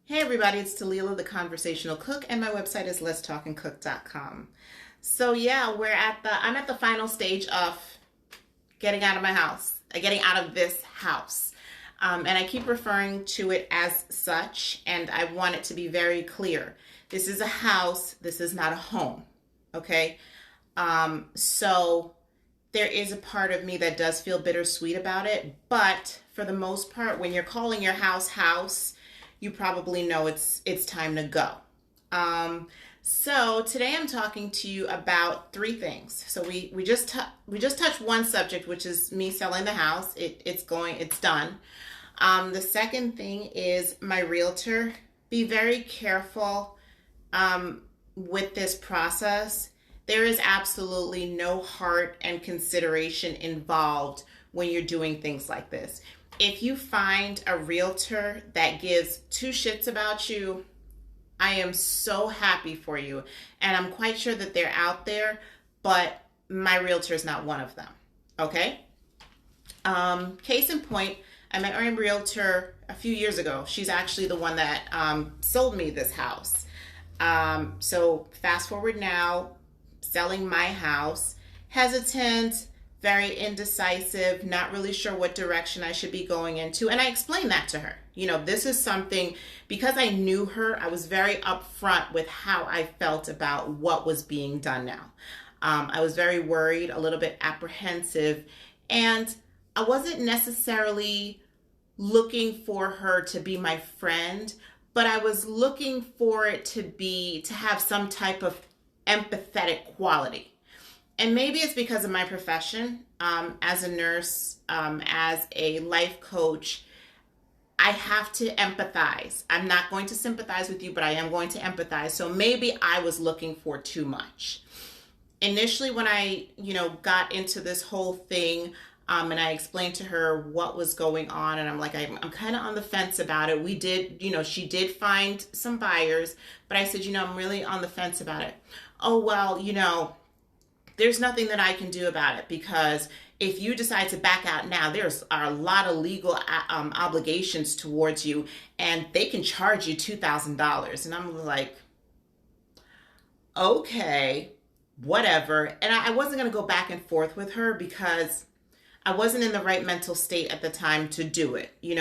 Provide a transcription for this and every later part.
Hey everybody, it's Talila, the Conversational Cook, and my website is letstalkandcook.com. So yeah, I'm at the final stage of getting out of my house, getting out of this house. And I keep referring to it as such, and I want it to be very clear. This is a house, this is not a home. Okay? So there is a part of me that does feel bittersweet about it, but for the most part, when you're calling your house, you probably know it's time to go. So today I'm talking to you about three things. So we just touched one subject, which is me selling the house. It's done. The second thing is my realtor. Be very careful with this process. There is absolutely no heart and consideration involved when you're doing things like this. If you find a realtor that gives two shits about you, I am so happy for you. And I'm quite sure that they're out there, but my realtor is not one of them. Okay? Case in point, I met my realtor a few years ago. She's actually the one that sold me this house. So fast forward now, selling my house, hesitant, very indecisive, not really sure what direction I should be going into. And I explained that to her. This is something, because I knew her, I was very upfront with how I felt about what was being done now. I was very worried, a little bit apprehensive, and I wasn't necessarily looking for her to be my friend, but I was looking for it to have some type of empathetic quality. And maybe it's because of my profession as a nurse, as a life coach. I have to empathize. I'm not going to sympathize with you, but I am going to empathize. So maybe I was looking for too much. Initially, when I, got into this whole thing, and I explained to her what was going on, and I'm like, I'm kind of on the fence about it. We did, she did find some buyers, but I said, I'm really on the fence about it. Oh, well, there's nothing that I can do about it, because if you decide to back out now, there's a lot of legal obligations towards you, and they can charge you $2,000. And I'm like, okay, whatever. And I wasn't going to go back and forth with her because I wasn't in the right mental state at the time to do it. We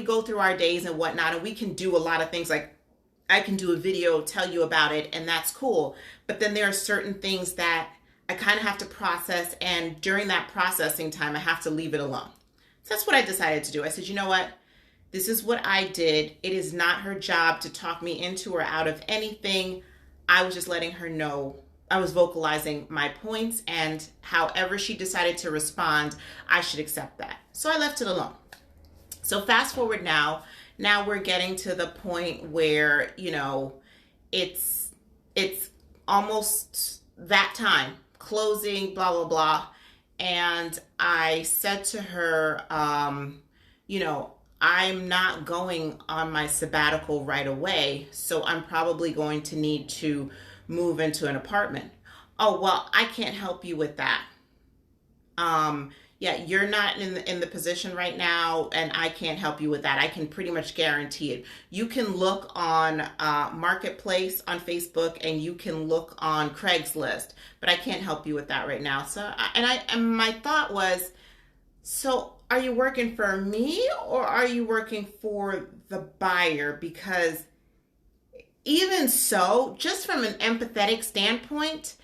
go through our days and whatnot, and we can do a lot of things. Like, I can do a video, tell you about it, and that's cool. But then there are certain things that I kind of have to process, and during that processing time, I have to leave it alone. So that's what I decided to do. I said, you know what? This is what I did. It is not her job to talk me into or out of anything. I was just letting her know. I was vocalizing my points, and however she decided to respond, I should accept that. So I left it alone. So fast forward now we're getting to the point where, it's almost that time, closing, blah, blah, blah. And I said to her, I'm not going on my sabbatical right away, so I'm probably going to need to move into an apartment. Oh, well, I can't help you with that. Yeah, you're not in the position right now, and I can't help you with that. I can pretty much guarantee it. You can look on Marketplace on Facebook, and you can look on Craigslist, but I can't help you with that right now. So, and my thought was, so are you working for me or are you working for the buyer? Because even so, just from an empathetic standpoint,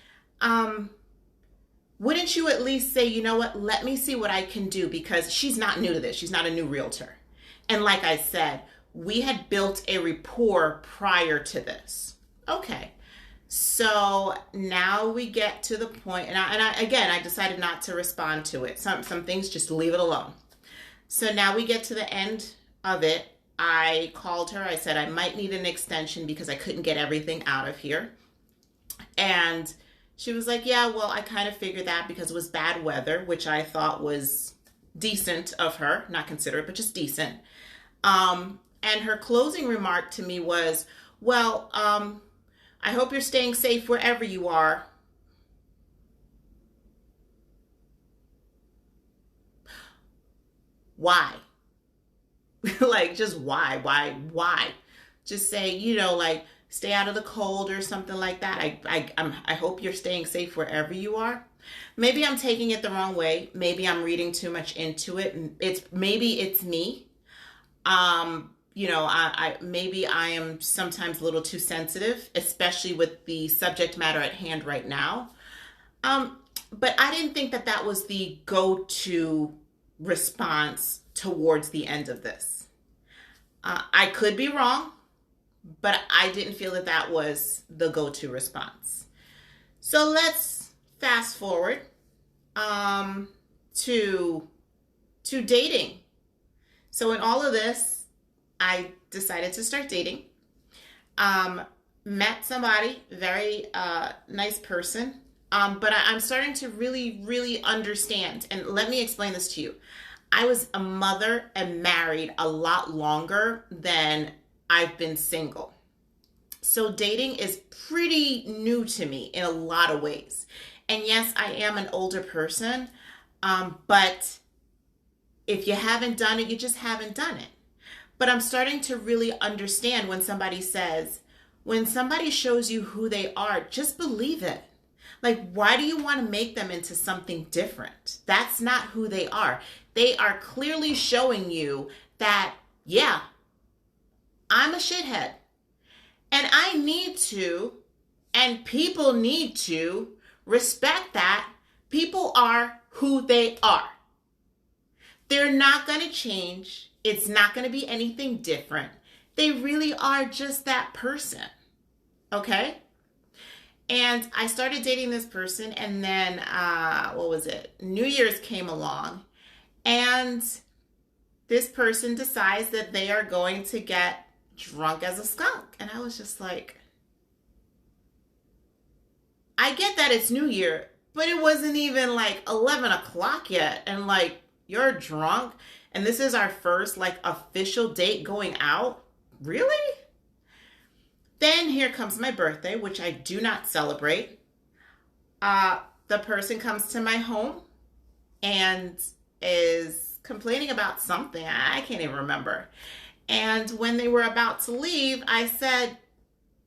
wouldn't you at least say, you know what, let me see what I can do, because she's not new to this. She's not a new realtor. And like I said, we had built a rapport prior to this. Okay. So now we get to the point, and I decided not to respond to it. Some things, just leave it alone. So now we get to the end of it. I called her. I said I might need an extension because I couldn't get everything out of here. And she was like, yeah, well, I kind of figured that because it was bad weather, which I thought was decent of her, not considerate, but just decent. And her closing remark to me was, well, I hope you're staying safe wherever you are. Why? Like, just why? Just say, like, stay out of the cold or something like that. I hope you're staying safe wherever you are. Maybe I'm taking it the wrong way. Maybe I'm reading too much into it. Maybe it's me. I maybe I am sometimes a little too sensitive, especially with the subject matter at hand right now. But I didn't think that that was the go-to response towards the end of this. I could be wrong, but I didn't feel that that was the go-to response. So let's fast forward to dating. So in all of this, I decided to start dating. Met somebody, very nice person. But I'm starting to really, really understand. And let me explain this to you. I was a mother and married a lot longer than I've been single. So dating is pretty new to me in a lot of ways. And yes, I am an older person, but if you haven't done it, you just haven't done it. But I'm starting to really understand when somebody shows you who they are, just believe it. Like, why do you want to make them into something different? That's not who they are. They are clearly showing you that, yeah, I'm a shithead. And I need to, and people need to respect that people are who they are. They're not going to change. It's not going to be anything different. They really are just that person. Okay? And I started dating this person, and then, New Year's came along, and this person decides that they are going to get drunk as a skunk. And I was just like, I get that it's New Year, but it wasn't even like 11 o'clock yet. And like, you're drunk, and this is our first like official date going out? Really? Then here comes my birthday, which I do not celebrate. The person comes to my home and is complaining about something. I can't even remember. And when they were about to leave, I said,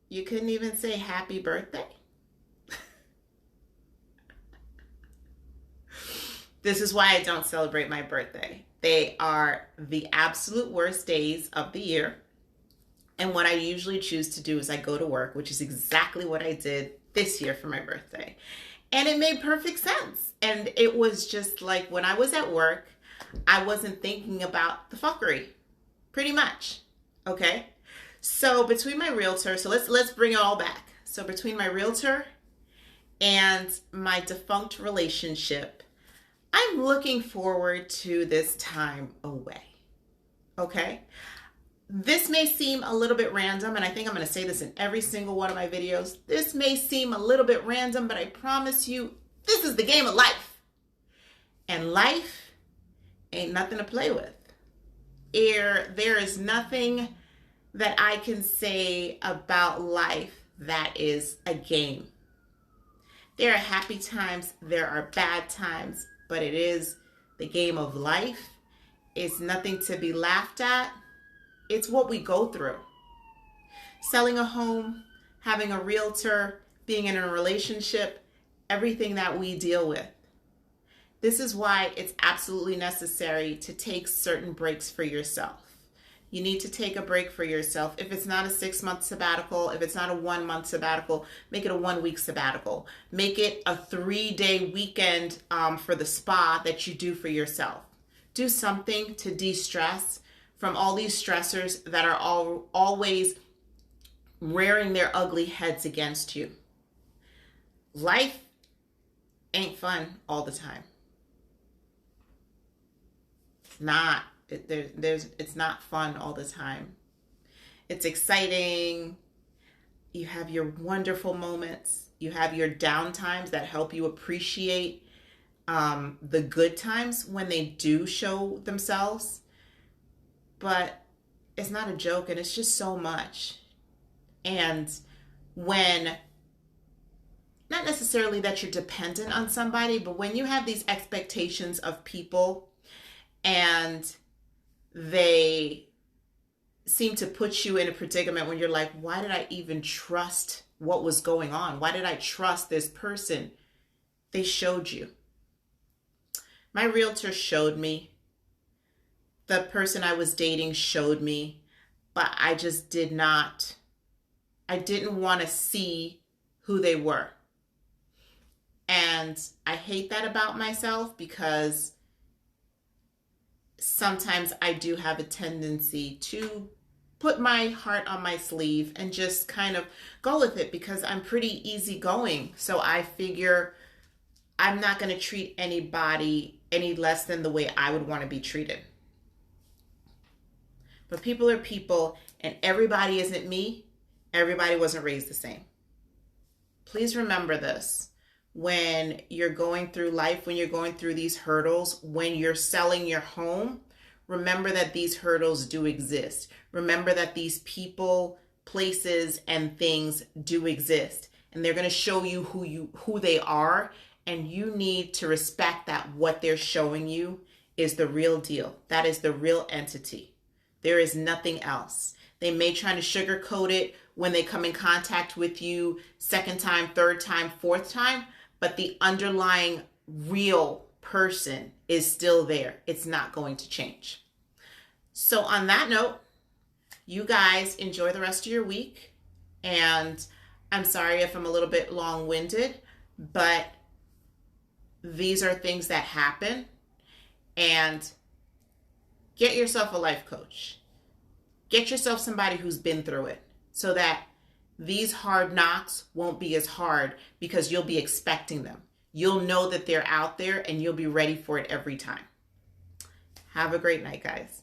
you couldn't even say happy birthday? This is why I don't celebrate my birthday. They are the absolute worst days of the year. And what I usually choose to do is I go to work, which is exactly what I did this year for my birthday. And it made perfect sense. And it was just like when I was at work, I wasn't thinking about the fuckery, pretty much. Okay? So between my realtor, so let's bring it all back. So between my realtor and my defunct relationship, I'm looking forward to this time away. Okay? This may seem a little bit random, and I think I'm going to say this in every single one of my videos. This may seem a little bit random, but I promise you, this is the game of life. And life ain't nothing to play with. There is nothing that I can say about life that is a game. There are happy times, there are bad times, but it is the game of life. It's nothing to be laughed at. It's what we go through. Selling a home, having a realtor, being in a relationship, everything that we deal with. This is why it's absolutely necessary to take certain breaks for yourself. You need to take a break for yourself. If it's not a 6-month sabbatical, if it's not a 1-month sabbatical, make it a 1-week sabbatical. Make it a 3-day weekend for the spa that you do for yourself. Do something to de-stress from all these stressors that are always rearing their ugly heads against you. Life ain't fun all the time. It's not fun all the time. It's exciting. You have your wonderful moments. You have your down times that help you appreciate the good times when they do show themselves. But it's not a joke, and it's just so much. And when, not necessarily that you're dependent on somebody, but when you have these expectations of people and they seem to put you in a predicament when you're like, why did I even trust what was going on? Why did I trust this person? They showed you. My realtor showed me. The person I was dating showed me, but I just didn't want to see who they were. And I hate that about myself because sometimes I do have a tendency to put my heart on my sleeve and just kind of go with it because I'm pretty easygoing. So I figure I'm not going to treat anybody any less than the way I would want to be treated. But people are people, and everybody isn't me. Everybody wasn't raised the same. Please remember this. When you're going through life, when you're going through these hurdles, when you're selling your home, remember that these hurdles do exist. Remember that these people, places, and things do exist. And they're going to show you who they are. And you need to respect that what they're showing you is the real deal. That is the real entity. There is nothing else. They may try to sugarcoat it when they come in contact with you second time, third time, fourth time, but the underlying real person is still there. It's not going to change. So on that note, you guys enjoy the rest of your week. And I'm sorry if I'm a little bit long-winded, but these are things that happen. And get yourself a life coach. Get yourself somebody who's been through it so that these hard knocks won't be as hard because you'll be expecting them. You'll know that they're out there and you'll be ready for it every time. Have a great night, guys.